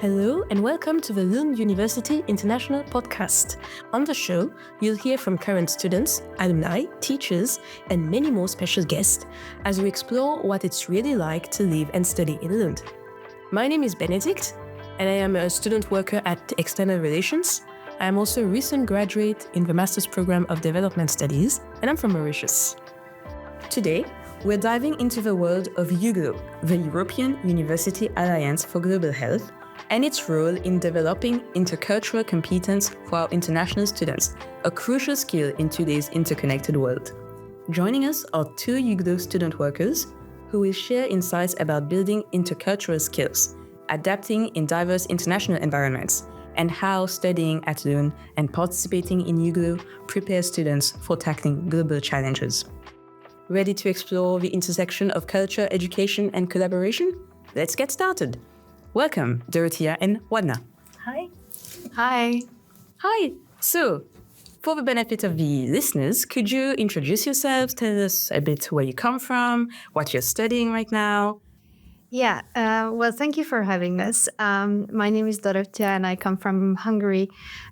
Hello and welcome to the Lund University International Podcast. On the show, you'll hear from current students, alumni, teachers, and many more special guests as we explore what it's really like to live and study in Lund. My name is Bénédicte, and I am a student worker at External Relations. I am also a recent graduate in the Master's Program of Development Studies, and I'm from Mauritius. Today, we're diving into the world of EUGLOH, the European University Alliance for Global Health, and its role in developing intercultural competence for our international students, a crucial skill in today's interconnected world. Joining us are two EUGLOH student workers who will share insights about building intercultural skills, adapting in diverse international environments, and how studying at Lund and participating in EUGLOH prepares students for tackling global challenges. Ready to explore the intersection of culture, education, and collaboration? Let's get started. Welcome, Dorottya and Waddhna. Hi. Hi. Hi. So, for the benefit of the listeners, could you introduce yourselves, tell us a bit where you come from, what you're studying right now? Yeah, well, thank you for having us. My name is Dorottya and I come from Hungary.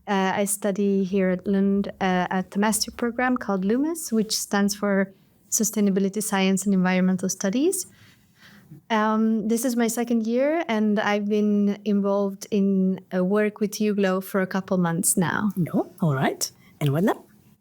I study here at Lund at the master program called LUMUS, which stands for Sustainability Science and Environmental Studies. This is my second year and I've been involved in work with EUGLOH for a couple months now. No, all right. And Waddhna?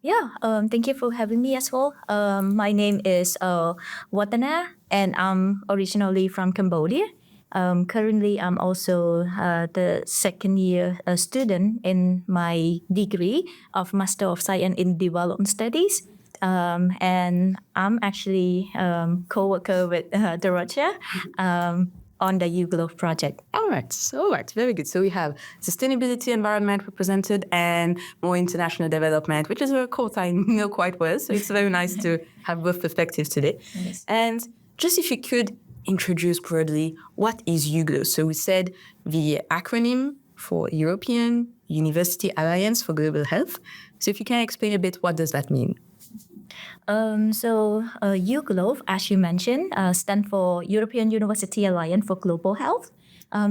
Yeah, thank you for having me as well. My name is Waddhna and I'm originally from Cambodia. Currently, I'm also the second year student in my degree of Master of Science in Development Studies. And I'm actually co-worker with Dorottya on the EUGLOH project. All right, very good. So we have sustainability environment represented and more international development, which is a course I know quite well. So it's very nice to have both perspectives today. Yes. And just if you could introduce broadly, what is EUGLOH? So we said the acronym for European University Alliance for Global Health. So if you can explain a bit, what does that mean? EUGLOH, as you mentioned, stands for European University Alliance for Global Health.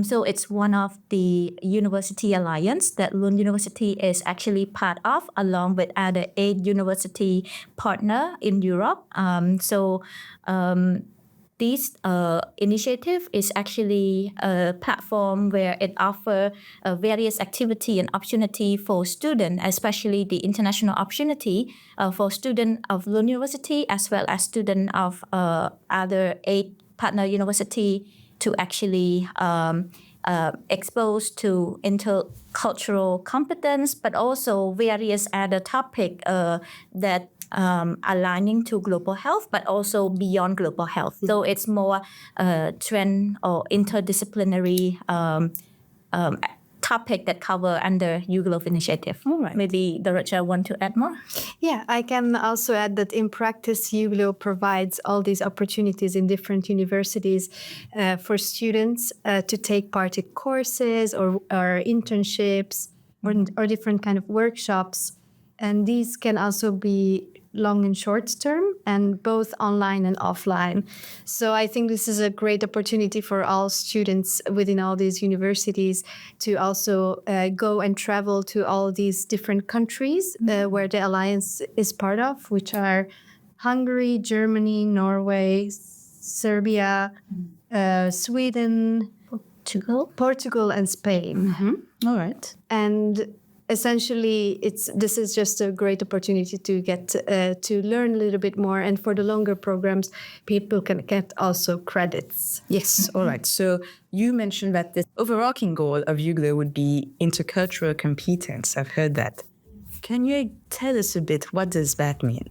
So it's one of the university alliance that Lund University is actually part of, along with other 8 university partner in Europe. This initiative is actually a platform where it offers various activity and opportunity for students, especially the international opportunity for students of Lund University as well as students of other 8 partner university to actually expose to intercultural competence, but also various other topics that aligning to global health, but also beyond global health. So it's more trend or interdisciplinary topic that cover under EUGLOH initiative. All right. Maybe Dorottya want to add more? Yeah, I can also add that in practice, EUGLOH provides all these opportunities in different universities for students to take part in courses or internships or different kind of workshops. And these can also be long and short term and both online and offline. So I think this is a great opportunity for all students within all these universities to also go and travel to all these different countries where the Alliance is part of, which are Hungary, Germany, Norway, Serbia, Sweden, Portugal and Spain. Mm-hmm. All right. And essentially, this is just a great opportunity to get to learn a little bit more. And for the longer programs, people can get also credits. Yes, all right. So you mentioned that the overarching goal of EUGLOH would be intercultural competence. I've heard that. Can you tell us a bit, what does that mean?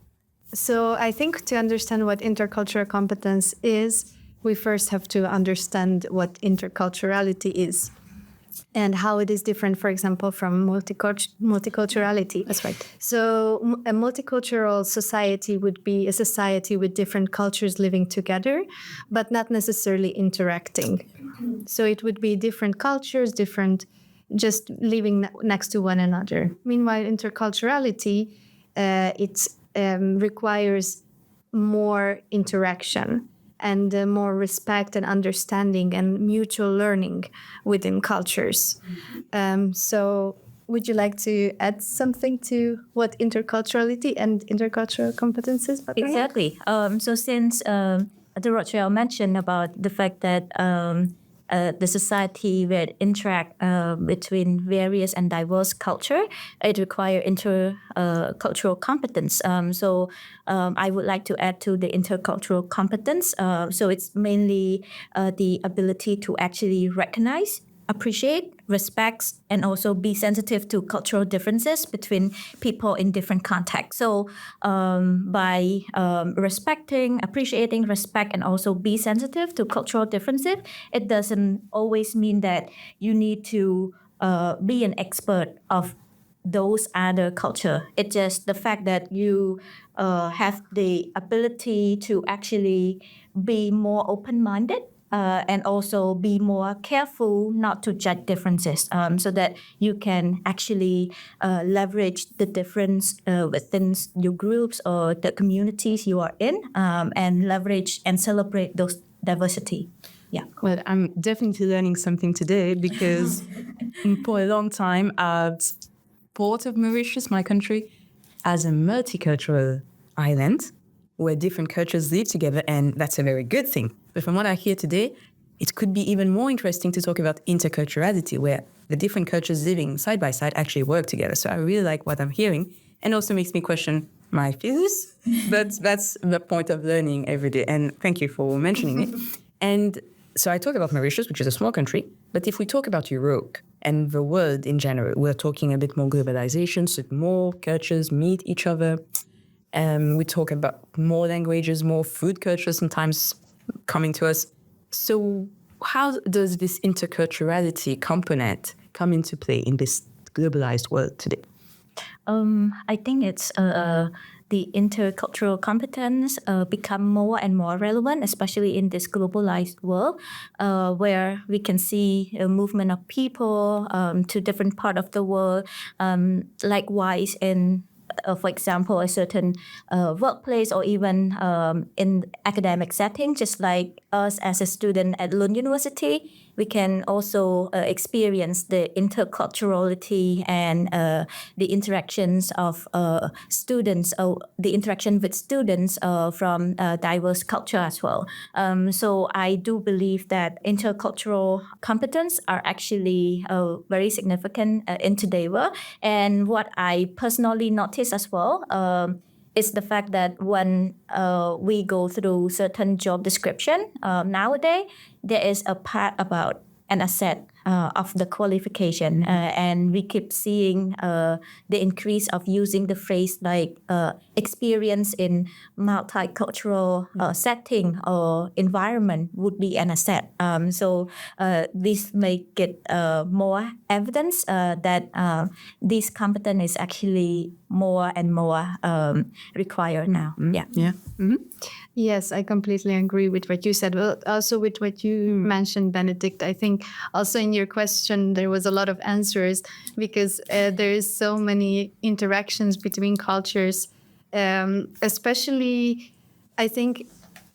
So I think to understand what intercultural competence is, we first have to understand what interculturality is and how it is different, for example, from multiculturality. That's right. So a multicultural society would be a society with different cultures living together, but not necessarily interacting. So it would be different cultures, just living next to one another. Meanwhile, interculturality, it requires more interaction. and more respect and understanding and mutual learning within cultures. So would you like to add something to what interculturality and intercultural competences? Exactly. So since Dorottya mentioned about the fact that the society will interact between various and diverse culture, it requires intercultural competence. So I would like to add to the intercultural competence. So it's mainly the ability to actually recognize, appreciate, respect, and also be sensitive to cultural differences between people in different contexts. So by respecting, appreciating, respect, and also be sensitive to cultural differences, it doesn't always mean that you need to be an expert of those other culture. It's just the fact that you have the ability to actually be more open-minded and also be more careful not to judge differences, so that you can actually leverage the difference within your groups or the communities you are in, and leverage and celebrate those diversity. Yeah. Well, I'm definitely learning something today because for a long time I've thought of Mauritius, my country, as a multicultural island where different cultures live together, and that's a very good thing. But from what I hear today, it could be even more interesting to talk about interculturality, where the different cultures living side by side actually work together. So I really like what I'm hearing, and also makes me question my fears. But that's the point of learning every day, and thank you for mentioning it. And so I talk about Mauritius, which is a small country, but if we talk about Europe and the world in general, we're talking a bit more globalization, so more cultures meet each other. We talk about more languages, more food cultures sometimes coming to us. So how does this interculturality component come into play in this globalized world today? I think it's the intercultural competence become more and more relevant, especially in this globalized world, where we can see a movement of people to different part of the world. Likewise, in for example, a certain workplace or even in academic setting, just like us as a student at Lund University, we can also experience the interculturality and the interactions of students, the interaction with students from diverse culture as well. So I do believe that intercultural competence are actually very significant in today's world. And what I personally notice as well is the fact that when we go through certain job description nowadays, there is a part about an asset of the qualification, and we keep seeing the increase of using the phrase like experience in multicultural setting or environment would be an asset. So this make it more evidence that this competence is actually more and more required now. Yeah. Yeah. Mm-hmm. Yes, I completely agree with what you said. Well, also with what you mentioned, Bénédicte, I think also in your question there was a lot of answers because there is so many interactions between cultures, especially I think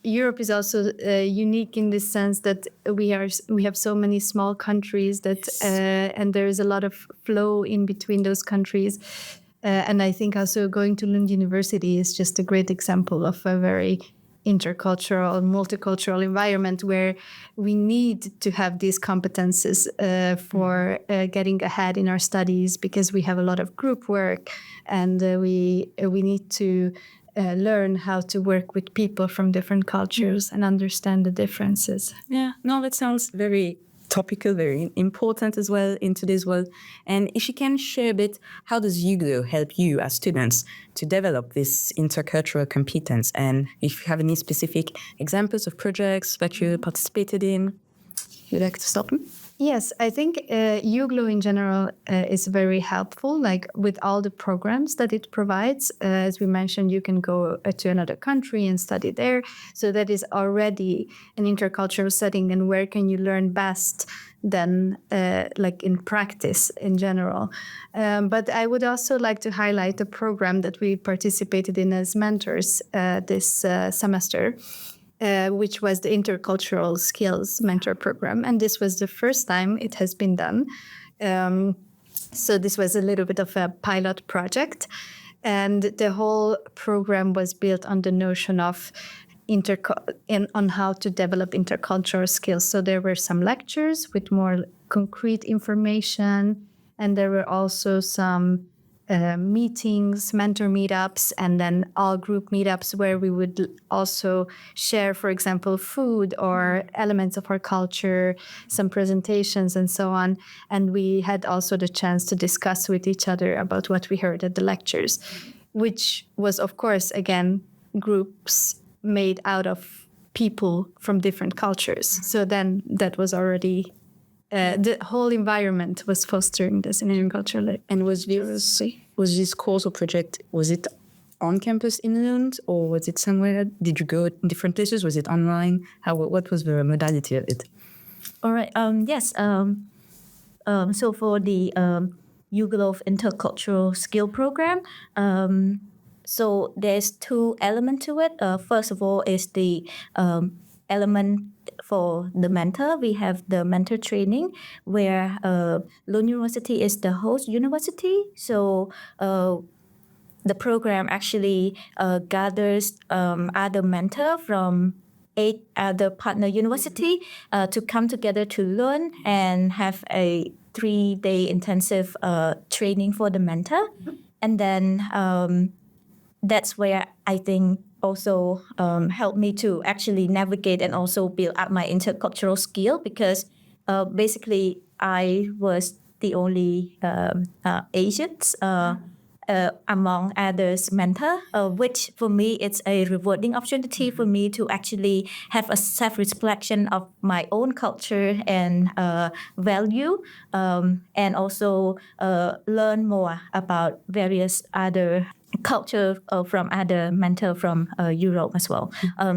Europe is also unique in this sense that we have so many small countries that and there is a lot of flow in between those countries. And I think also going to Lund University is just a great example of a very intercultural, multicultural environment where we need to have these competences for getting ahead in our studies, because we have a lot of group work and we need to learn how to work with people from different cultures and understand the differences. Yeah, no, that sounds very topical, very important as well in today's world. And if you can share a bit, how does EUGLOH help you as students to develop this intercultural competence? And if you have any specific examples of projects that you participated in, you'd like to start? Yes, I think EUGLOH in general is very helpful, like with all the programs that it provides. As we mentioned, you can go to another country and study there. So that is already an intercultural setting. And where can you learn best than like in practice in general? But I would also like to highlight the program that we participated in as mentors this semester. which was the intercultural skills mentor program. And this was the first time it has been done. So this was a little bit of a pilot project. And the whole program was built on the notion of on how to develop intercultural skills. So there were some lectures with more concrete information, and there were also some meetings, mentor meetups, and then all group meetups where we would also share, for example, food or elements of our culture, some presentations and so on. And we had also the chance to discuss with each other about what we heard at the lectures, which was, of course, again, groups made out of people from different cultures. So then that was already the whole environment was fostering this intercultural. And was this course or project, was it on campus in Lund, or was it somewhere? Did you go in different places? Was it online? What was the modality of it? All right. Yes. So for the EUGLOH intercultural skill program, so there's two elements to it. First of all is the element for the mentor. We have the mentor training where Lund University is the host university. So the program actually gathers other mentor from 8 other partner university to come together to learn and have a 3-day intensive training for the mentor. And then that's where I think also helped me to actually navigate and also build up my intercultural skill, because basically I was the only Asians among others mentor, which for me it's a rewarding opportunity for me to actually have a self-reflection of my own culture and value, and also learn more about various other culture from other mentor from Europe as well.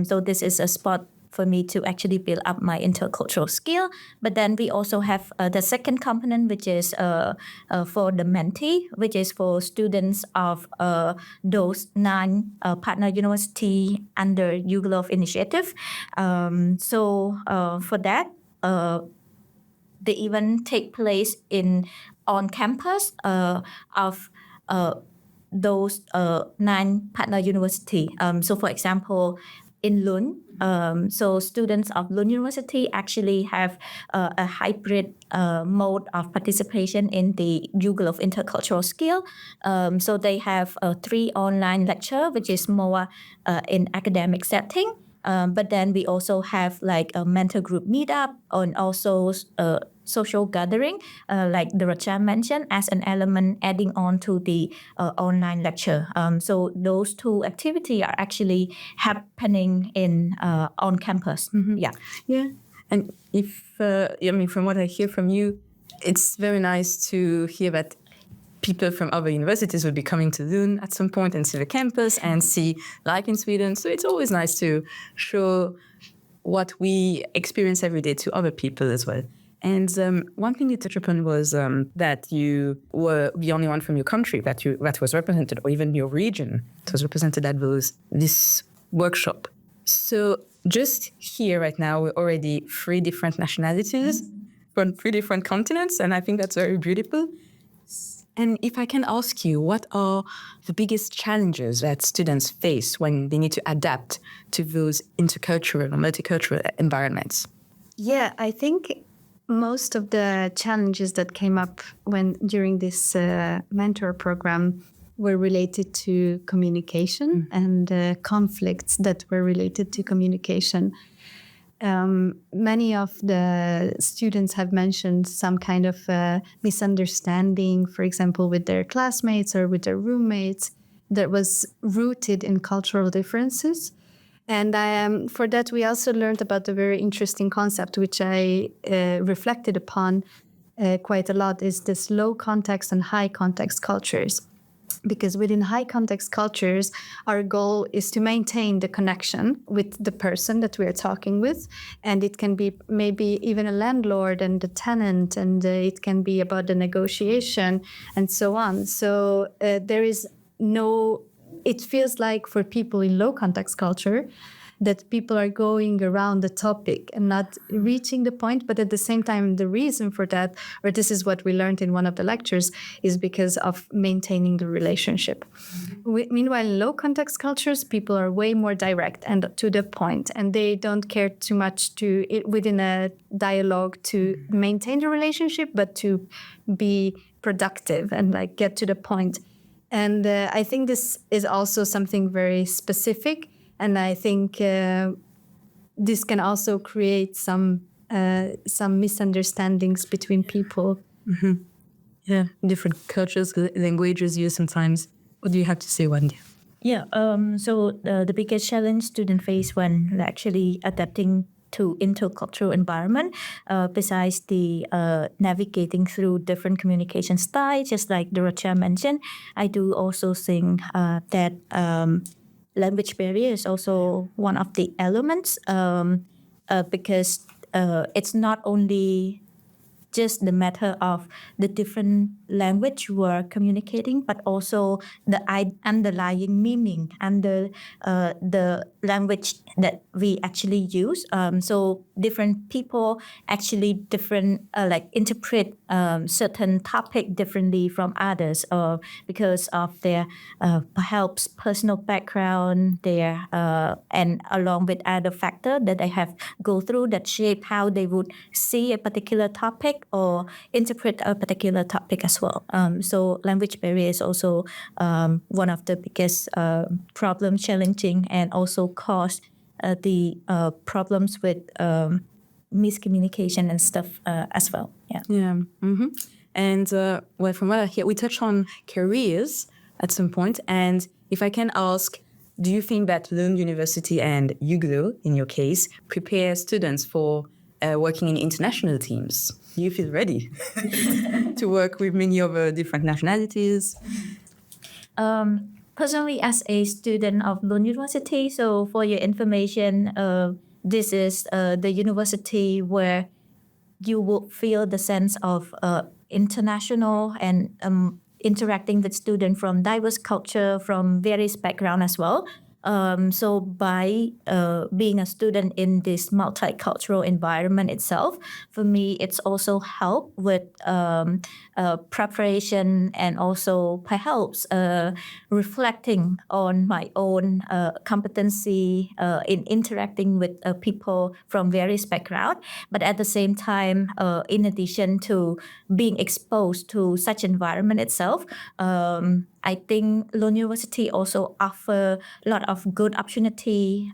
So this is a spot for me to actually build up my intercultural skill. But then we also have the second component, which is for the mentee, which is for students of those 9 partner university under EUGLOH initiative. So for that, the event take place on campus of those 9 partner university. So for example, in Lund, so students of Lund University actually have a hybrid mode of participation in the EUGLOH intercultural skill. So they have 3 online lecture, which is more in academic setting. But then we also have like a mentor group meetup and also social gathering, like Dorottya mentioned, as an element adding on to the online lecture. So those 2 activities are actually happening on campus. Mm-hmm. Yeah. Yeah. And from what I hear from you, it's very nice to hear that people from other universities will be coming to Lund at some point and see the campus and see life in Sweden. So it's always nice to show what we experience every day to other people as well. And one thing you touched upon was that you were the only one from your country that was represented, or even your region that was represented at this workshop. So just here right now, we're already 3 different nationalities from 3 different continents, and I think that's very beautiful. And if I can ask you, what are the biggest challenges that students face when they need to adapt to those intercultural or multicultural environments? Yeah, I think most of the challenges that came up during this mentor program were related to communication and conflicts that were related to communication. Many of the students have mentioned some kind of misunderstanding, for example, with their classmates or with their roommates, that was rooted in cultural differences. And for that, we also learned about a very interesting concept, which I reflected upon quite a lot, is this low context and high context cultures. Because within high context cultures, our goal is to maintain the connection with the person that we are talking with. And it can be maybe even a landlord and a tenant, and it can be about the negotiation and so on. So it feels like for people in low context culture, that people are going around the topic and not reaching the point. But at the same time, the reason for that, or this is what we learned in one of the lectures, is because of maintaining the relationship. Meanwhile, in low context cultures, people are way more direct and to the point, and they don't care too much within a dialogue to maintain the relationship, but to be productive and like get to the point. And I think this is also something very specific, and I think this can also create some misunderstandings between people. Mm-hmm. Yeah, different cultures, languages used sometimes. What do you have to say, Waddhna? Yeah, so the biggest challenge students face when actually adapting to intercultural environment, besides the navigating through different communication styles, just like Dorottya mentioned, I do also think that language barrier is also one of the elements, because it's not only just the matter of the different language we're communicating, but also the underlying meaning under the language that we actually use. So different people actually interpret certain topic differently from others, because of their perhaps personal background, their and along with other factors that they have go through that shape how they would see a particular topic or interpret a particular topic as well. So language barrier is also one of the biggest problem, challenging, and also cause the problems with miscommunication and stuff as well. Yeah. Yeah. Mm-hmm. And well, from what I hear, we touched on careers at some point. And if I can ask, do you think that Lund University and EUGLOH, in your case, prepare students for working in international teams? Do you feel ready to work with many other different nationalities? Personally, as a student of Lund University, so for your information, this is the university where you will feel the sense of international and interacting with students from diverse culture, from various backgrounds as well. So by being a student in this multicultural environment itself, for me, it's also helped with preparation and also perhaps reflecting on my own competency in interacting with people from various backgrounds. But at the same time, in addition to being exposed to such environment itself, I think Lund University also offer a lot of good opportunity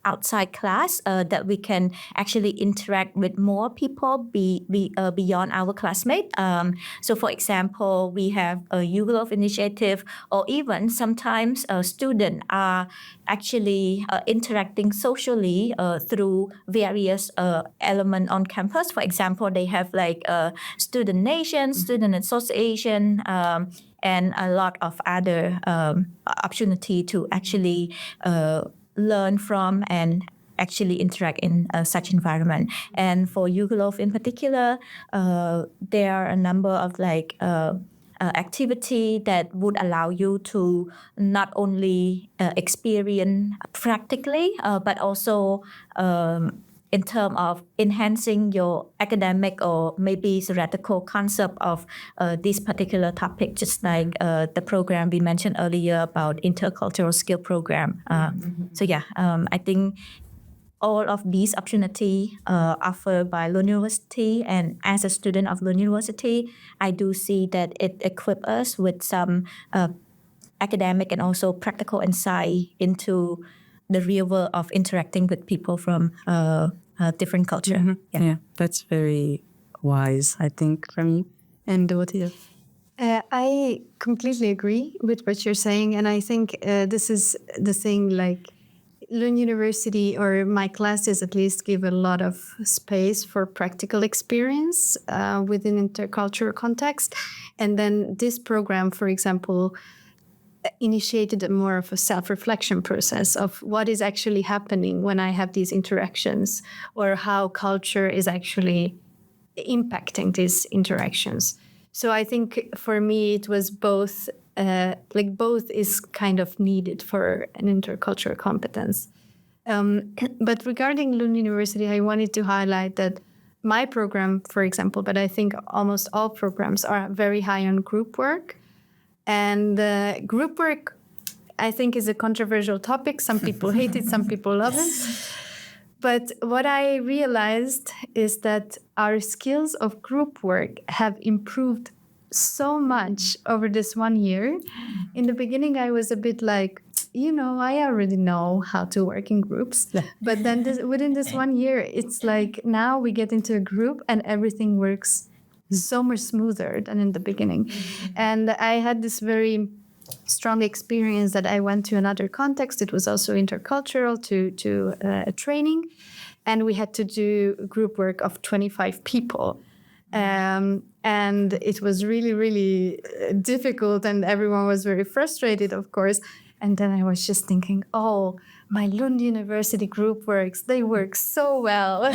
outside class that we can actually interact with more people beyond our classmates. So for example, we have a EUGLOH initiative, or even sometimes students are actually interacting socially through various elements on campus. For example, they have like student nation, student association, and a lot of other opportunity to actually learn from and actually interact in such environment. And for EUGLOH in particular, there are a number of activity that would allow you to not only experience practically, but also in terms of enhancing your academic or maybe theoretical concept of this particular topic, just like the program we mentioned earlier about intercultural skill program. So yeah, I think all of these opportunities offered by Lund University, and as a student of Lund University, I do see that it equips us with some academic and also practical insight into the real world of interacting with people from different culture. Mm-hmm. Yeah, that's very wise, I think, from you. And Dorottya? I completely agree with what you're saying. And I think this is the thing, like Lund University, or my classes at least, give a lot of space for practical experience within intercultural context. And then this program, for example, initiated more of a self-reflection process of what is actually happening when I have these interactions, or how culture is actually impacting these interactions. So I think for me it was both, both is kind of needed for an intercultural competence. But regarding Lund University, I wanted to highlight that my program, for example, but I think almost all programs are very high on group work. And group work, I think, is a controversial topic. Some people hate it, some people love it. But what I realized is that our skills of group work have improved so much over this 1 year. In the beginning, I was a bit like, I already know how to work in groups. Yeah. But then within this 1 year, it's like now we get into a group and everything works so much smoother than in the beginning. Mm-hmm. And I had this very strong experience that I went to another context. It was also intercultural to a training. And we had to do group work of 25 people. And it was really, really difficult. And everyone was very frustrated, of course. And then I was just thinking, my Lund University group works, they work so well.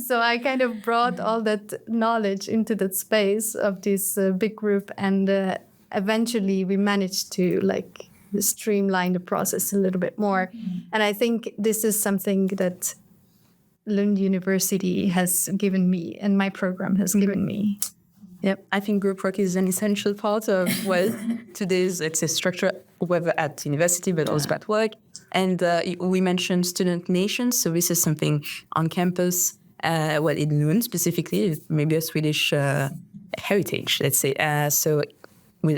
So I kind of brought all that knowledge into that space of this big group. And eventually we managed to streamline the process a little bit more. Mm-hmm. And I think this is something that Lund University has given me and my program has given me. Yep, I think group work is an essential part of today's, let's say, structure, whether at university, but also at work. And we mentioned student nations, so this is something on campus, in Lund specifically, maybe a Swedish heritage, let's say.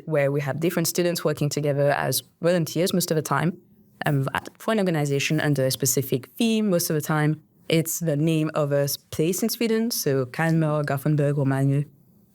Where we have different students working together as volunteers most of the time for an organization under a specific theme most of the time. It's the name of a place in Sweden, so Kalmar, Gothenburg, or Malmö.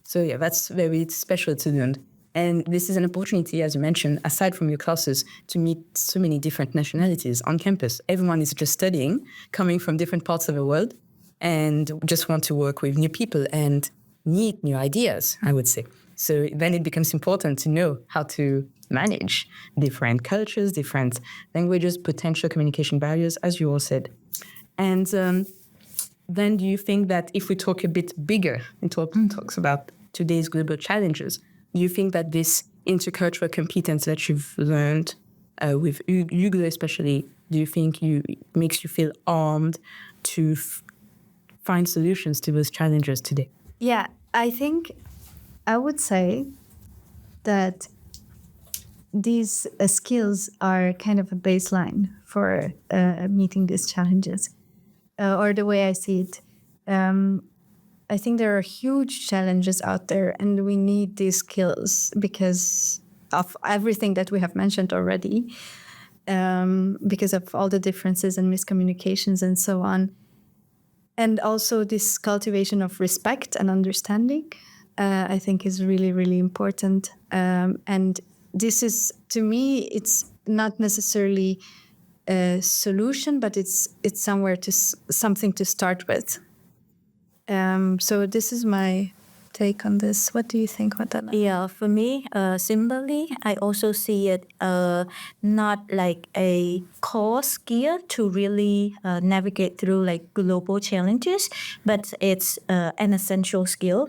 So yeah, that's very special to Lund. And this is an opportunity, as you mentioned, aside from your classes, to meet so many different nationalities on campus. Everyone is just studying, coming from different parts of the world, and just want to work with new people and meet new ideas, I would say. So then it becomes important to know how to manage different cultures, different languages, potential communication barriers, as you all said. And then do you think that if we talk a bit bigger and talks about today's global challenges, do you think that this intercultural competence that you've learned with EUGLOH especially, do you think it makes you feel armed to find solutions to those challenges today? Yeah, I would say that these skills are kind of a baseline for meeting these challenges, or the way I see it. I think there are huge challenges out there, and we need these skills because of everything that we have mentioned already, because of all the differences and miscommunications and so on. And also this cultivation of respect and understanding, I think is really, really important. And this is, to me, it's not necessarily a solution, but it's something to start with. So this is my take on this. What do you think, Waddhna? Yeah, for me, similarly, I also see it not like a core skill to really navigate through global challenges, but it's an essential skill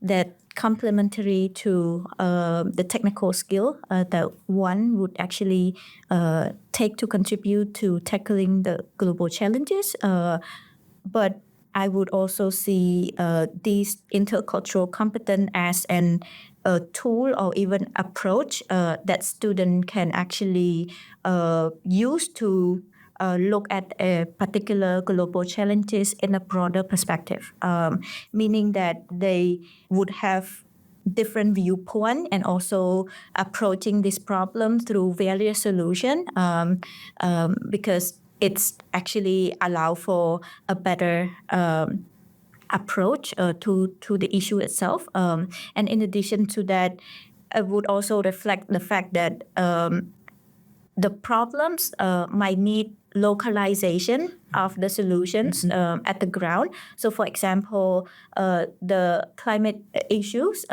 that complementary to the technical skill that one would actually take to contribute to tackling the global challenges. But I would also see these intercultural competence as a tool or even approach that student can actually use to look at a particular global challenges in a broader perspective, meaning that they would have different viewpoint and also approaching this problem through various solutions because it's actually allow for a better approach to the issue itself. And in addition to that, it would also reflect the fact that the problems might need localization of the solutions at the ground. So for example, the climate issues,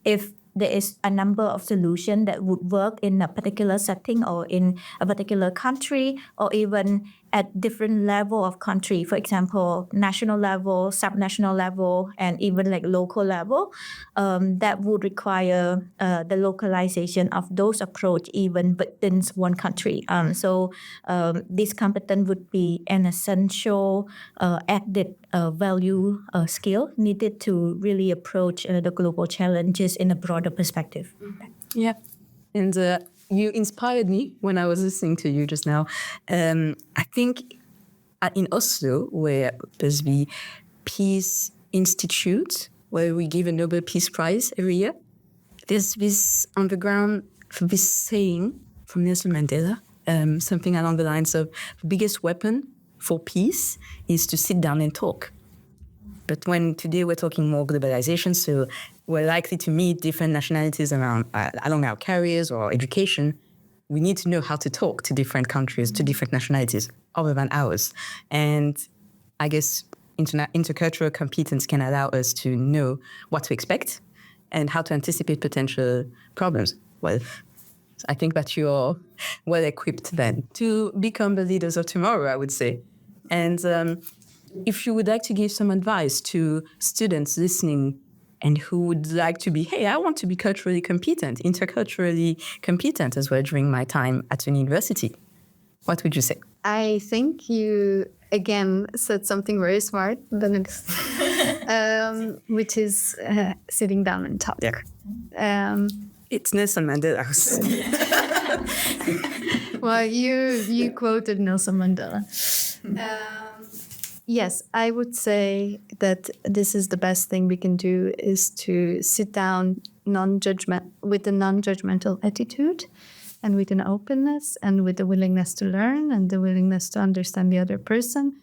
if there is a number of solutions that would work in a particular setting or in a particular country or even at different level of country. For example, national level, subnational level, and even like local level. That would require the localization of those approach even within one country. So this competence would be an essential added value skill needed to really approach the global challenges in a broader perspective. Yeah. And you inspired me when I was listening to you just now. I think in Oslo, where there's the Peace Institute, where we give a Nobel Peace Prize every year, there's this on the ground, this saying from Nelson Mandela, something along the lines of the biggest weapon for peace is to sit down and talk. But when today we're talking more globalization, so we're likely to meet different nationalities along our careers or education, we need to know how to talk to different countries, to different nationalities, other than ours. And I guess intercultural competence can allow us to know what to expect and how to anticipate potential problems. Well, I think that you're well equipped then to become the leaders of tomorrow, I would say. And if you would like to give some advice to students listening and who would like to be, hey, I want to be culturally competent, interculturally competent as well during my time at a university, what would you say? I think you, again, said something very smart, which is sitting down and talk. Yeah. It's Nelson Mandela. Well, you quoted Nelson Mandela. Yes, I would say that this is the best thing we can do, is to sit down with a non-judgmental attitude and with an openness and with the willingness to learn and the willingness to understand the other person.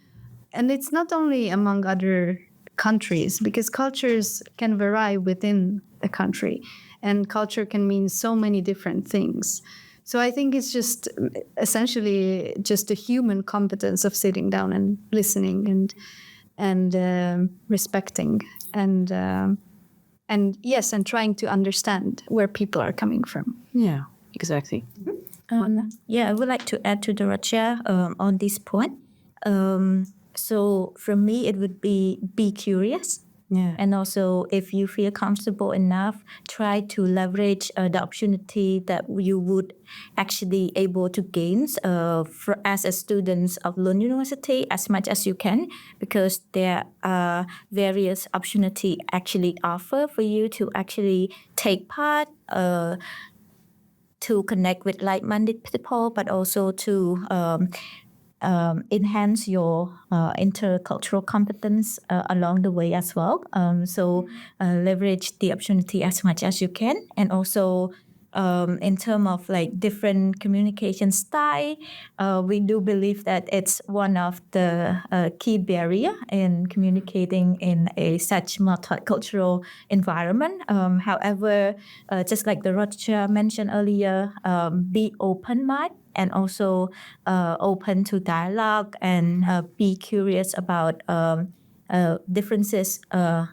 And it's not only among other countries, because cultures can vary within a country and culture can mean so many different things. So I think it's just essentially just a human competence of sitting down and listening and respecting and yes, and trying to understand where people are coming from. Yeah, exactly. Yeah, I would like to add to Dorottya on this point. So for me, it would be curious. Yeah. And also, if you feel comfortable enough, try to leverage the opportunity that you would actually able to gain as a student of Lund University as much as you can, because there are various opportunities actually offer for you to actually take part, to connect with like-minded people, but also to enhance your intercultural competence along the way as well. So leverage the opportunity as much as you can. And also in terms of like different communication style, we do believe that it's one of the key barrier in communicating in such multicultural environment. However, just like Dorottya mentioned earlier, be open-minded and also open to dialogue and be curious about differences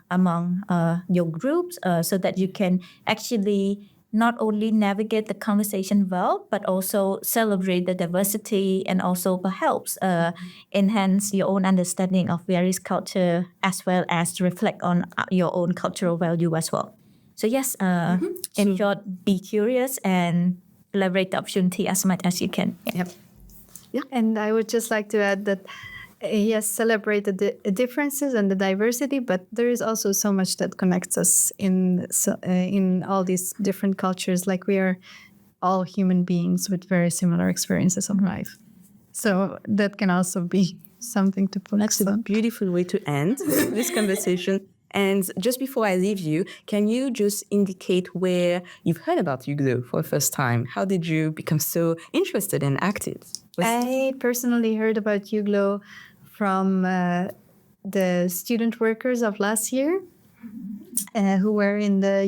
among your groups so that you can actually not only navigate the conversation well, but also celebrate the diversity and also perhaps enhance your own understanding of various culture as well as to reflect on your own cultural value as well. So yes, in short, be curious and leverage the opportunity as much as you can. Yep. Yeah. And I would just like to add that yes, celebrate the differences and the diversity, but there is also so much that connects us in all these different cultures. Like we are all human beings with very similar experiences of life. So that can also be something to put. That's a beautiful way to end this conversation. And just before I leave you, can you just indicate where you've heard about EUGLOH for the first time? How did you become so interested and active? I personally heard about EUGLOH from the student workers of last year who were in the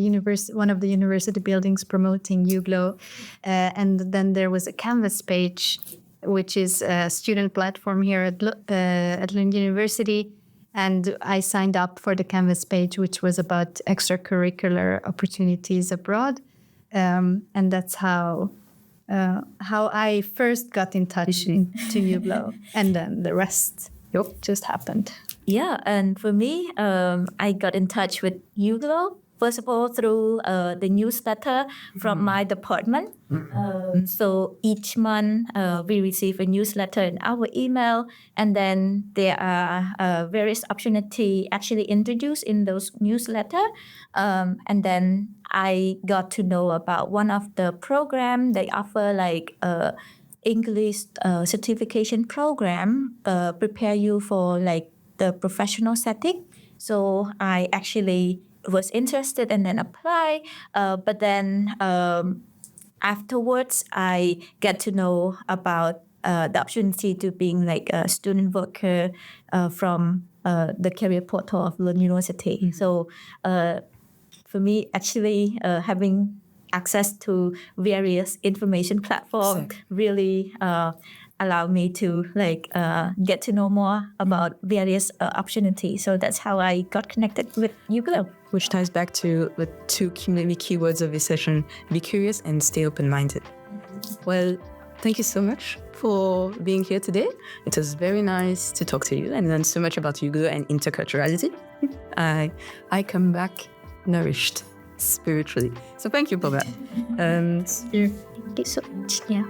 one of the university buildings promoting EUGLOH. And then there was a Canvas page, which is a student platform here at Lund University. And I signed up for the Canvas page, which was about extracurricular opportunities abroad. And that's how how I first got in touch to EUGLOH, and then the rest just happened. Yeah, and for me, I got in touch with EUGLOH, first of all, through the newsletter from my department. So each month, we receive a newsletter in our email, and then there are various opportunities actually introduced in those newsletter. And then I got to know about one of the program. They offer like English certification program, prepare you for like the professional setting. So I actually was interested and then apply. But then afterwards, I get to know about the opportunity to being like a student worker from the career portal of Lund University. So for me, actually having access to various information platforms really allow me to like get to know more about various opportunities. So that's how I got connected with EUGLOH. Which ties back to the two maybe keywords of this session: be curious and stay open-minded. Well, thank you so much for being here today. It was very nice to talk to you and learn so much about EUGLOH and interculturality. I come back nourished spiritually. So thank you for that. Thank you so much. Yeah.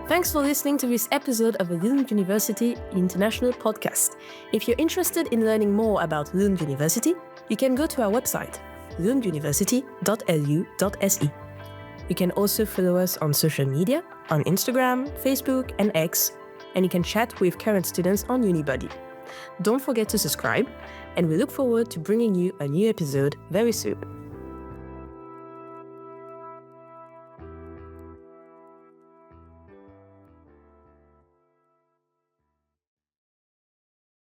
Thanks for listening to this episode of the Lund University International Podcast. If you're interested in learning more about Lund University, you can go to our website, lunduniversity.lu.se. You can also follow us on social media, on Instagram, Facebook, and X, and you can chat with current students on Unibody. Don't forget to subscribe, and we look forward to bringing you a new episode very soon.